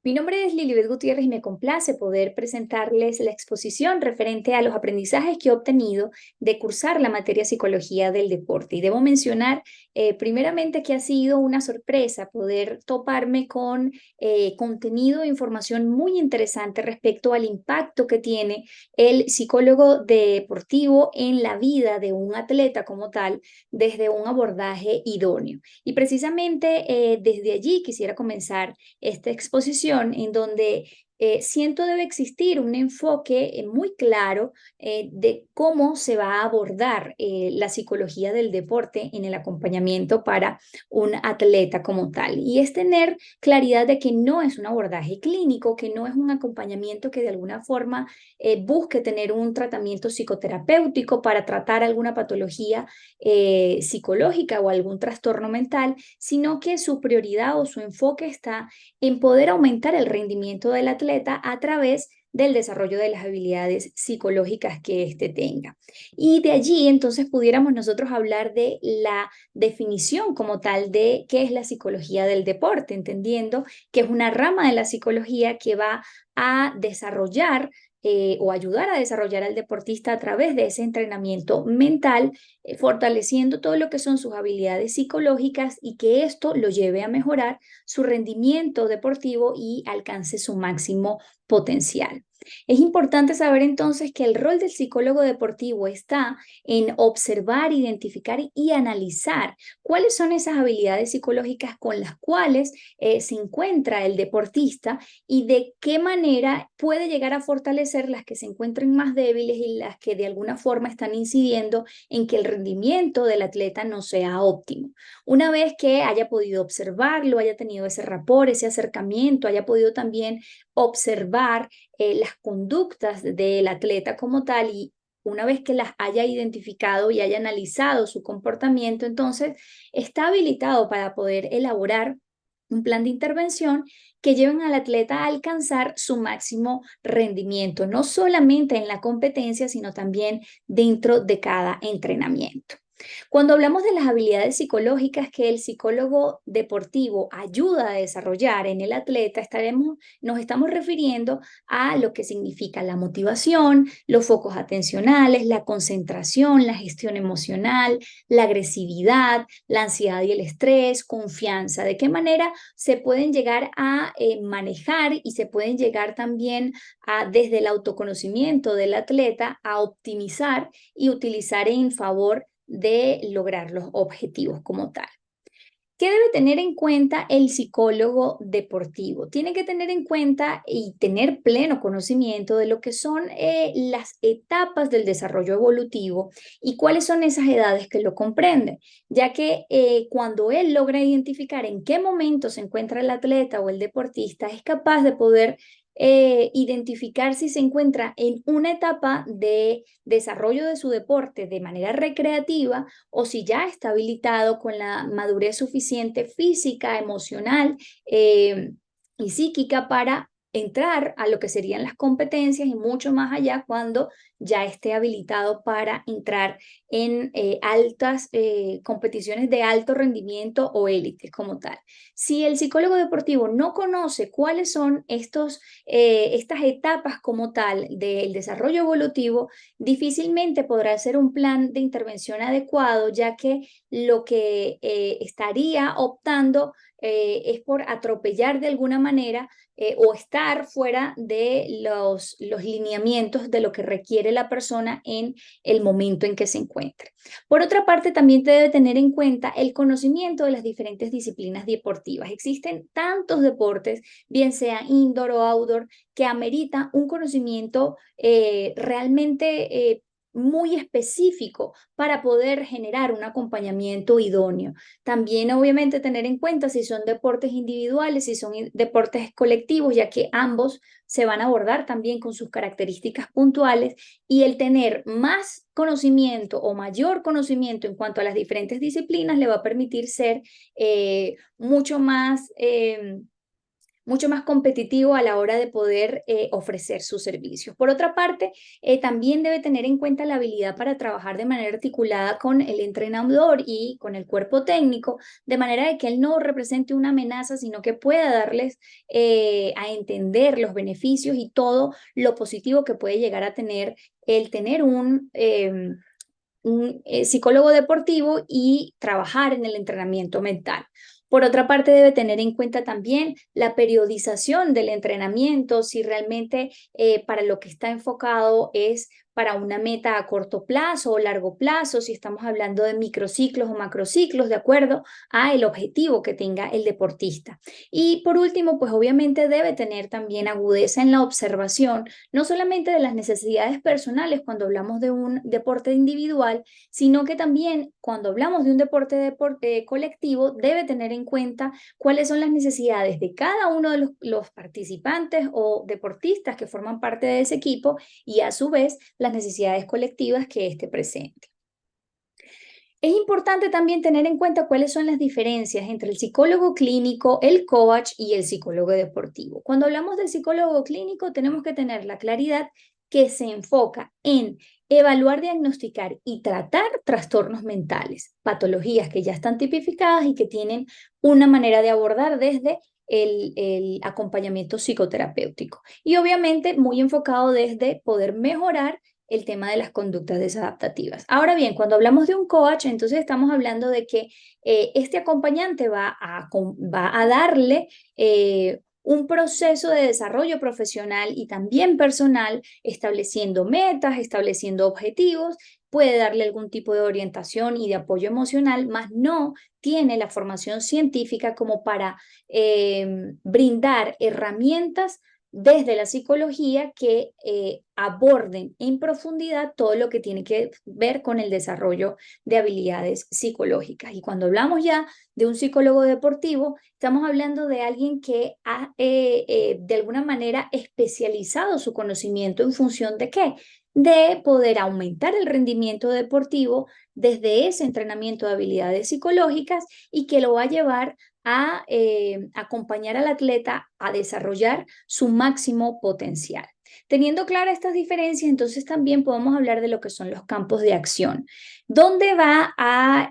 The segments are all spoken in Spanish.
Mi nombre es Lilibet Gutiérrez y me complace poder presentarles la exposición referente a los aprendizajes que he obtenido de cursar la materia Psicología del Deporte. Y debo mencionar, primeramente, que ha sido una sorpresa poder toparme con contenido e información muy interesante respecto al impacto que tiene el psicólogo deportivo en la vida de un atleta como tal, desde un abordaje idóneo. Y precisamente desde allí quisiera comenzar esta exposición en donde siento debe existir un enfoque muy claro de cómo se va a abordar la psicología del deporte en el acompañamiento para un atleta como tal. Y es tener claridad de que no es un abordaje clínico, que no es un acompañamiento que de alguna forma busque tener un tratamiento psicoterapéutico para tratar alguna patología psicológica o algún trastorno mental, sino que su prioridad o su enfoque está en poder aumentar el rendimiento del atleta a través del desarrollo de las habilidades psicológicas que éste tenga. Y de allí entonces pudiéramos nosotros hablar de la definición como tal de qué es la psicología del deporte, entendiendo que es una rama de la psicología que va a desarrollar o ayudar a desarrollar al deportista a través de ese entrenamiento mental, fortaleciendo todo lo que son sus habilidades psicológicas y que esto lo lleve a mejorar su rendimiento deportivo y alcance su máximo potencial. Es importante saber entonces que el rol del psicólogo deportivo está en observar, identificar y analizar cuáles son esas habilidades psicológicas con las cuales se encuentra el deportista y de qué manera puede llegar a fortalecer las que se encuentren más débiles y las que de alguna forma están incidiendo en que el rendimiento del atleta no sea óptimo. Una vez que haya podido observarlo, haya tenido ese rapport, ese acercamiento, haya podido también observar las conductas del atleta como tal y una vez que las haya identificado y haya analizado su comportamiento, entonces está habilitado para poder elaborar un plan de intervención que lleven al atleta a alcanzar su máximo rendimiento, no solamente en la competencia, sino también dentro de cada entrenamiento. Cuando hablamos de las habilidades psicológicas que el psicólogo deportivo ayuda a desarrollar en el atleta, nos estamos refiriendo a lo que significa la motivación, los focos atencionales, la concentración, la gestión emocional, la agresividad, la ansiedad y el estrés, confianza. ¿De qué manera se pueden llegar a manejar y se pueden llegar también a, desde el autoconocimiento del atleta, a optimizar y utilizar en favor de lograr los objetivos como tal? ¿Qué debe tener en cuenta el psicólogo deportivo? Tiene que tener en cuenta y tener pleno conocimiento de lo que son las etapas del desarrollo evolutivo y cuáles son esas edades que lo comprenden, ya que cuando él logra identificar en qué momento se encuentra el atleta o el deportista, es capaz de poder identificar si se encuentra en una etapa de desarrollo de su deporte de manera recreativa o si ya está habilitado con la madurez suficiente física, emocional y psíquica para entrar a lo que serían las competencias y mucho más allá cuando ya esté habilitado para entrar en altas competiciones de alto rendimiento o élites como tal. Si el psicólogo deportivo no conoce cuáles son estas etapas como tal del desarrollo evolutivo, difícilmente podrá hacer un plan de intervención adecuado, ya que lo que estaría optando es por atropellar de alguna manera o estar fuera de los lineamientos de lo que requiere la persona en el momento en que se encuentre. Por otra parte, también te debe tener en cuenta el conocimiento de las diferentes disciplinas deportivas. Existen tantos deportes, bien sea indoor o outdoor, que amerita un conocimiento realmente muy específico para poder generar un acompañamiento idóneo. También obviamente tener en cuenta si son deportes individuales, si son deportes colectivos, ya que ambos se van a abordar también con sus características puntuales y el tener más conocimiento o mayor conocimiento en cuanto a las diferentes disciplinas le va a permitir ser mucho más mucho más competitivo a la hora de poder ofrecer sus servicios. Por otra parte, también debe tener en cuenta la habilidad para trabajar de manera articulada con el entrenador y con el cuerpo técnico, de manera de que él no represente una amenaza, sino que pueda darles a entender los beneficios y todo lo positivo que puede llegar a tener el tener un psicólogo deportivo y trabajar en el entrenamiento mental. Por otra parte, debe tener en cuenta también la periodización del entrenamiento, si realmente para lo que está enfocado es para una meta a corto plazo o largo plazo, si estamos hablando de microciclos o macrociclos, de acuerdo a el objetivo que tenga el deportista. Y por último, pues obviamente debe tener también agudeza en la observación, no solamente de las necesidades personales cuando hablamos de un deporte individual, sino que también cuando hablamos de un deporte colectivo debe tener en cuenta cuáles son las necesidades de cada uno de los participantes o deportistas que forman parte de ese equipo y a su vez las necesidades colectivas que éste presente. Es importante también tener en cuenta cuáles son las diferencias entre el psicólogo clínico, el coach y el psicólogo deportivo. Cuando hablamos del psicólogo clínico, tenemos que tener la claridad que se enfoca en evaluar, diagnosticar y tratar trastornos mentales, patologías que ya están tipificadas y que tienen una manera de abordar desde el acompañamiento psicoterapéutico. Y obviamente muy enfocado desde poder mejorar el tema de las conductas desadaptativas. Ahora bien, cuando hablamos de un coach, entonces estamos hablando de que este acompañante va a darle un proceso de desarrollo profesional y también personal, estableciendo metas, estableciendo objetivos, puede darle algún tipo de orientación y de apoyo emocional, más no tiene la formación científica como para brindar herramientas desde la psicología que aborden en profundidad todo lo que tiene que ver con el desarrollo de habilidades psicológicas. Y cuando hablamos ya de un psicólogo deportivo, estamos hablando de alguien que ha de alguna manera especializado su conocimiento en función de qué, de poder aumentar el rendimiento deportivo desde ese entrenamiento de habilidades psicológicas y que lo va a llevar a acompañar al atleta a desarrollar su máximo potencial. Teniendo claras estas diferencias, entonces también podemos hablar de lo que son los campos de acción. ¿Dónde va a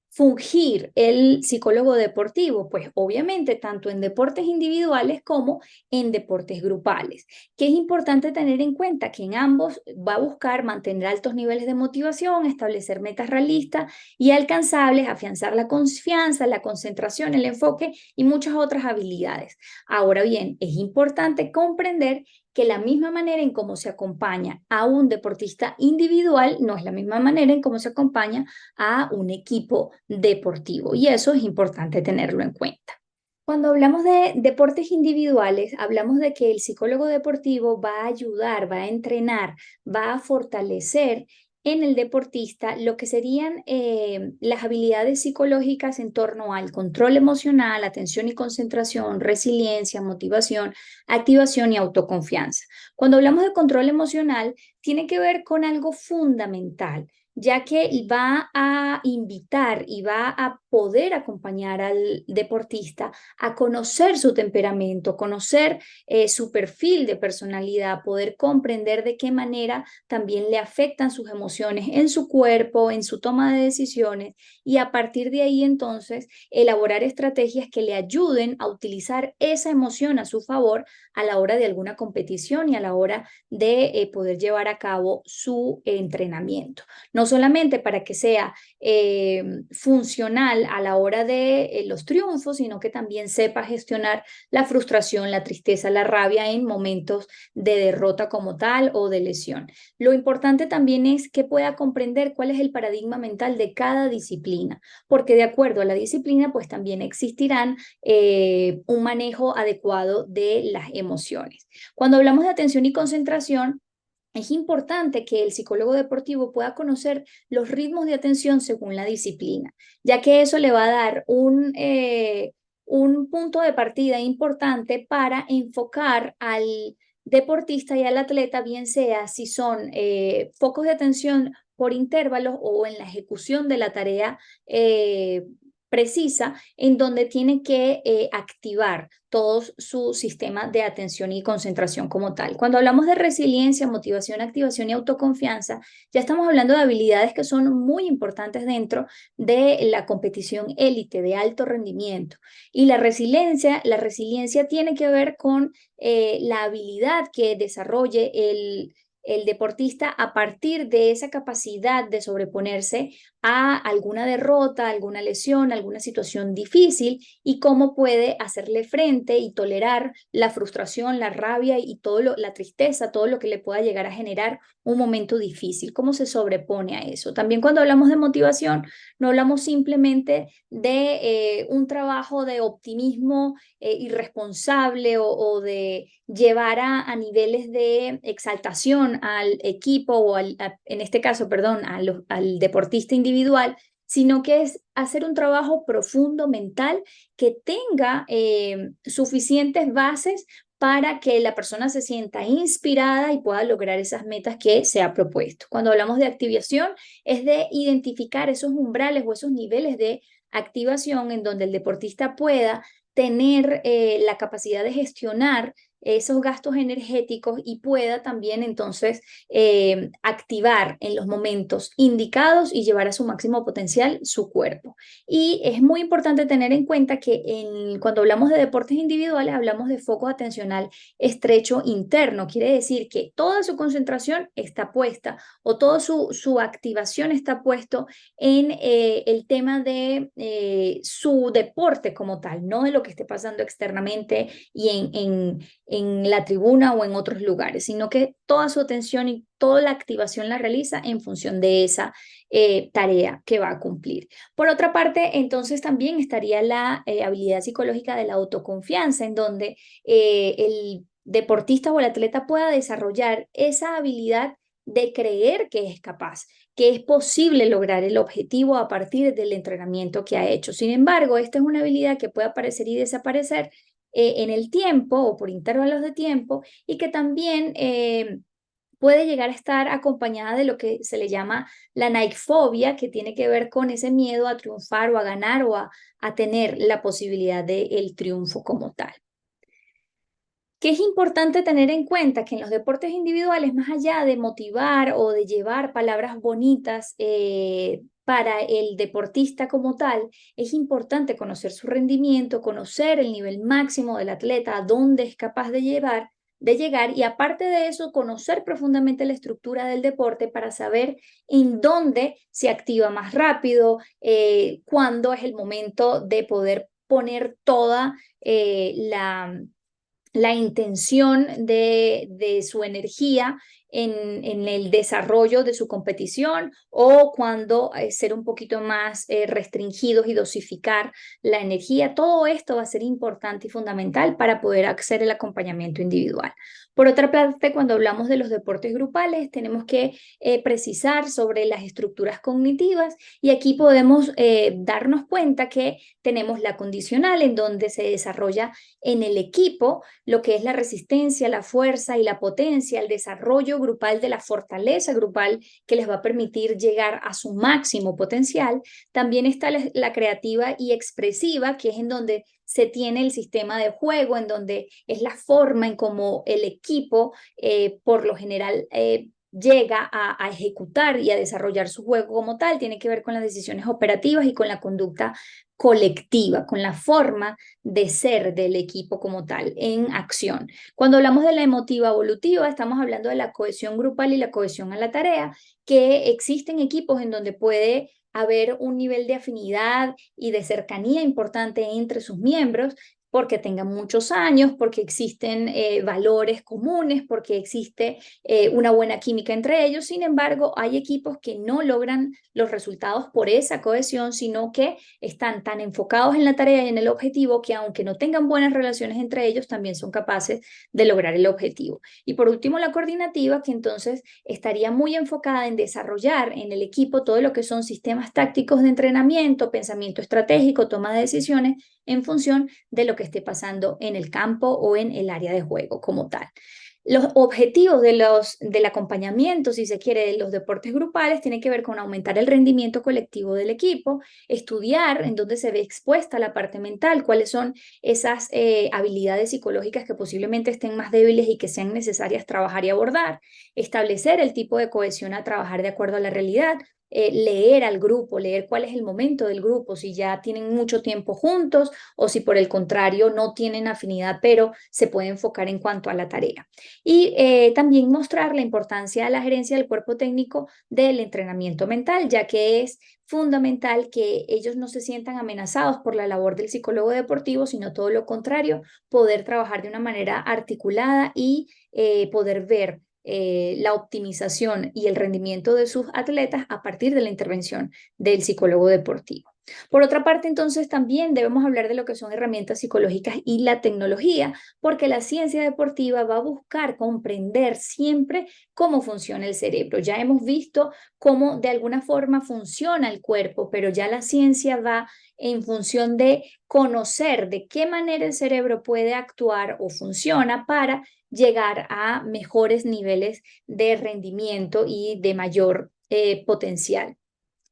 fungir el psicólogo deportivo? Pues obviamente tanto en deportes individuales como en deportes grupales. Que es importante tener en cuenta que en ambos va a buscar mantener altos niveles de motivación, establecer metas realistas y alcanzables, afianzar la confianza, la concentración, el enfoque y muchas otras habilidades. Ahora bien, es importante comprender que la misma manera en cómo se acompaña a un deportista individual no es la misma manera en cómo se acompaña a un equipo deportivo y eso es importante tenerlo en cuenta. Cuando hablamos de deportes individuales, hablamos de que el psicólogo deportivo va a ayudar, va a entrenar, va a fortalecer en el deportista lo que serían las habilidades psicológicas en torno al control emocional, atención y concentración, resiliencia, motivación, activación y autoconfianza. Cuando hablamos de control emocional, tiene que ver con algo fundamental, ya que va a invitar y va a poder acompañar al deportista a conocer su temperamento, conocer su perfil de personalidad, poder comprender de qué manera también le afectan sus emociones en su cuerpo, en su toma de decisiones y a partir de ahí entonces elaborar estrategias que le ayuden a utilizar esa emoción a su favor a la hora de alguna competición y a la hora de poder llevar a cabo su entrenamiento. No solamente para que sea funcional a la hora de los triunfos, sino que también sepa gestionar la frustración, la tristeza, la rabia en momentos de derrota como tal o de lesión. Lo importante también es que pueda comprender cuál es el paradigma mental de cada disciplina, porque de acuerdo a la disciplina, pues también existirán un manejo adecuado de las emociones. Cuando hablamos de atención y concentración, es importante que el psicólogo deportivo pueda conocer los ritmos de atención según la disciplina, ya que eso le va a dar un punto de partida importante para enfocar al deportista y al atleta, bien sea si son focos de atención por intervalos o en la ejecución de la tarea precisa en donde tiene que activar todo su sistema de atención y concentración como tal. Cuando hablamos de resiliencia, motivación, activación y autoconfianza, ya estamos hablando de habilidades que son muy importantes dentro de la competición élite de alto rendimiento. Y la resiliencia tiene que ver con la habilidad que desarrolle el deportista a partir de esa capacidad de sobreponerse a alguna derrota, alguna lesión, alguna situación difícil y cómo puede hacerle frente y tolerar la frustración, la rabia y la tristeza, todo lo que le pueda llegar a generar un momento difícil, cómo se sobrepone a eso. También cuando hablamos de motivación, no hablamos simplemente de un trabajo de optimismo irresponsable o de llevar a niveles de exaltación al equipo o en este caso, perdón, al deportista individual, sino que es hacer un trabajo profundo mental que tenga suficientes bases para que la persona se sienta inspirada y pueda lograr esas metas que se ha propuesto. Cuando hablamos de activación, es de identificar esos umbrales o esos niveles de activación en donde el deportista pueda tener la capacidad de gestionar esos gastos energéticos y pueda también entonces activar en los momentos indicados y llevar a su máximo potencial su cuerpo. Y es muy importante tener en cuenta que cuando hablamos de deportes individuales hablamos de foco atencional estrecho interno. Quiere decir que toda su concentración está puesta o toda su activación está puesto en el tema de su deporte como tal, no de lo que esté pasando externamente y en la tribuna o en otros lugares, sino que toda su atención y toda la activación la realiza en función de esa tarea que va a cumplir. Por otra parte, entonces también estaría la habilidad psicológica de la autoconfianza, en donde el deportista o el atleta pueda desarrollar esa habilidad de creer que es capaz, que es posible lograr el objetivo a partir del entrenamiento que ha hecho. Sin embargo, esta es una habilidad que puede aparecer y desaparecer en el tiempo o por intervalos de tiempo y que también puede llegar a estar acompañada de lo que se le llama la Nike-fobia, que tiene que ver con ese miedo a triunfar o a ganar o a tener la posibilidad del triunfo como tal. Que es importante tener en cuenta que en los deportes individuales, más allá de motivar o de llevar palabras bonitas para el deportista como tal, es importante conocer su rendimiento, conocer el nivel máximo del atleta, a dónde es capaz de llegar y aparte de eso, conocer profundamente la estructura del deporte para saber en dónde se activa más rápido, cuándo es el momento de poder poner toda la intención de su energía en el desarrollo de su competición o cuando ser un poquito más restringidos y dosificar la energía. Todo esto va a ser importante y fundamental para poder hacer el acompañamiento individual. Por otra parte, cuando hablamos de los deportes grupales, tenemos que precisar sobre las estructuras cognitivas y aquí podemos darnos cuenta que tenemos la condicional en donde se desarrolla en el equipo lo que es la resistencia, la fuerza y la potencia, el desarrollo grupal de la fortaleza grupal que les va a permitir llegar a su máximo potencial. También está la creativa y expresiva, que es en donde se tiene el sistema de juego, en donde es la forma en cómo el equipo por lo general llega a ejecutar y a desarrollar su juego como tal, tiene que ver con las decisiones operativas y con la conducta colectiva, con la forma de ser del equipo como tal en acción. Cuando hablamos de la emotiva evolutiva, estamos hablando de la cohesión grupal y la cohesión a la tarea, que existen equipos en donde puede haber un nivel de afinidad y de cercanía importante entre sus miembros, porque tengan muchos años, porque existen valores comunes, porque existe una buena química entre ellos. Sin embargo, hay equipos que no logran los resultados por esa cohesión, sino que están tan enfocados en la tarea y en el objetivo que aunque no tengan buenas relaciones entre ellos, también son capaces de lograr el objetivo. Y por último, la coordinativa, que entonces estaría muy enfocada en desarrollar en el equipo todo lo que son sistemas tácticos de entrenamiento, pensamiento estratégico, toma de decisiones en función de lo que esté pasando en el campo o en el área de juego como tal. Los objetivos del acompañamiento, si se quiere, de los deportes grupales, tiene que ver con aumentar el rendimiento colectivo del equipo, estudiar en dónde se ve expuesta la parte mental, cuáles son esas habilidades psicológicas que posiblemente estén más débiles y que sean necesarias trabajar y abordar, establecer el tipo de cohesión a trabajar de acuerdo a la realidad, leer al grupo, leer cuál es el momento del grupo, si ya tienen mucho tiempo juntos o si por el contrario no tienen afinidad, pero se puede enfocar en cuanto a la tarea. Y también mostrar la importancia de la gerencia del cuerpo técnico del entrenamiento mental, ya que es fundamental que ellos no se sientan amenazados por la labor del psicólogo deportivo, sino todo lo contrario, poder trabajar de una manera articulada y poder ver la optimización y el rendimiento de sus atletas a partir de la intervención del psicólogo deportivo. Por otra parte, entonces, también debemos hablar de lo que son herramientas psicológicas y la tecnología, porque la ciencia deportiva va a buscar comprender siempre cómo funciona el cerebro. Ya hemos visto cómo de alguna forma funciona el cuerpo, pero ya la ciencia va en función de conocer de qué manera el cerebro puede actuar o funciona para llegar a mejores niveles de rendimiento y de mayor potencial.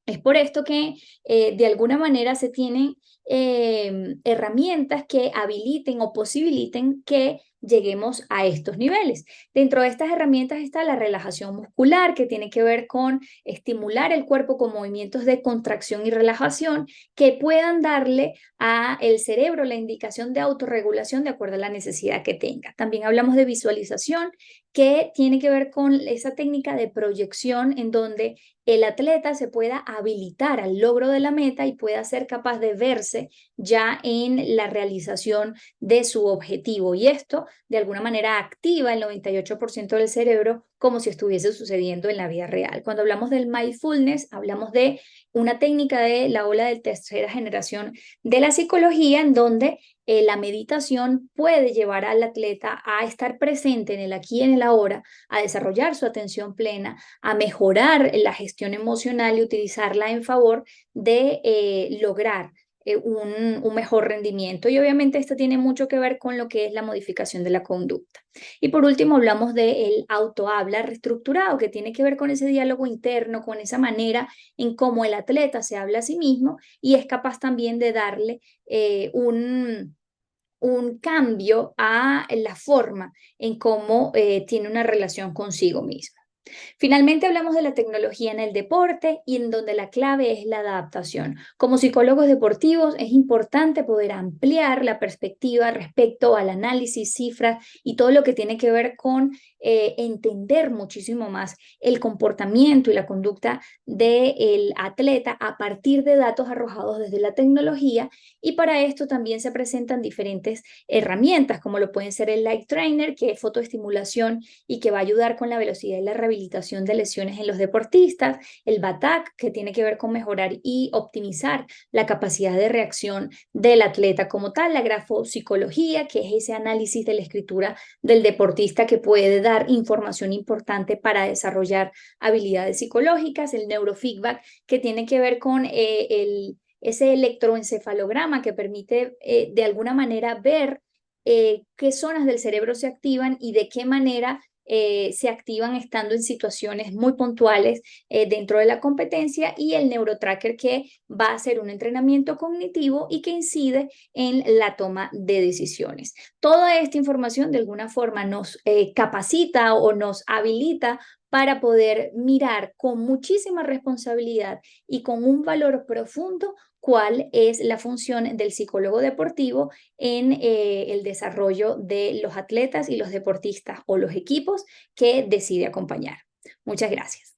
Es por esto que de alguna manera se tienen herramientas que habiliten o posibiliten que lleguemos a estos niveles. Dentro de estas herramientas está la relajación muscular, que tiene que ver con estimular el cuerpo con movimientos de contracción y relajación que puedan darle a el cerebro la indicación de autorregulación de acuerdo a la necesidad que tenga. También hablamos de visualización, que tiene que ver con esa técnica de proyección en donde el atleta se pueda habilitar al logro de la meta y pueda ser capaz de verse ya en la realización de su objetivo. Y esto, de alguna manera, activa el 98% del cerebro como si estuviese sucediendo en la vida real. Cuando hablamos del mindfulness, hablamos de una técnica de la ola de tercera generación de la psicología en donde la meditación puede llevar al atleta a estar presente en el aquí y en el ahora, a desarrollar su atención plena, a mejorar la gestión emocional y utilizarla en favor de lograr un mejor rendimiento. Y obviamente esto tiene mucho que ver con lo que es la modificación de la conducta. Y por último hablamos del autohabla reestructurado, que tiene que ver con ese diálogo interno, con esa manera en cómo el atleta se habla a sí mismo y es capaz también de darle un cambio a la forma en cómo tiene una relación consigo mismo. Finalmente hablamos de la tecnología en el deporte y en donde la clave es la adaptación. Como psicólogos deportivos es importante poder ampliar la perspectiva respecto al análisis, cifras y todo lo que tiene que ver con entender muchísimo más el comportamiento y la conducta del atleta a partir de datos arrojados desde la tecnología, y para esto también se presentan diferentes herramientas como lo pueden ser el Light Trainer, que es fotoestimulación y que va a ayudar con la velocidad y la rehabilitación de lesiones en los deportistas, el BATAC, que tiene que ver con mejorar y optimizar la capacidad de reacción del atleta como tal, la grafopsicología, que es ese análisis de la escritura del deportista que puede dar información importante para desarrollar habilidades psicológicas, el neurofeedback, que tiene que ver con ese electroencefalograma que permite de alguna manera ver qué zonas del cerebro se activan y de qué manera se activan estando en situaciones muy puntuales dentro de la competencia, y el neurotracker, que va a ser un entrenamiento cognitivo y que incide en la toma de decisiones. Toda esta información de alguna forma nos capacita o nos habilita para poder mirar con muchísima responsabilidad y con un valor profundo cuál es la función del psicólogo deportivo en el desarrollo de los atletas y los deportistas o los equipos que decide acompañar. Muchas gracias.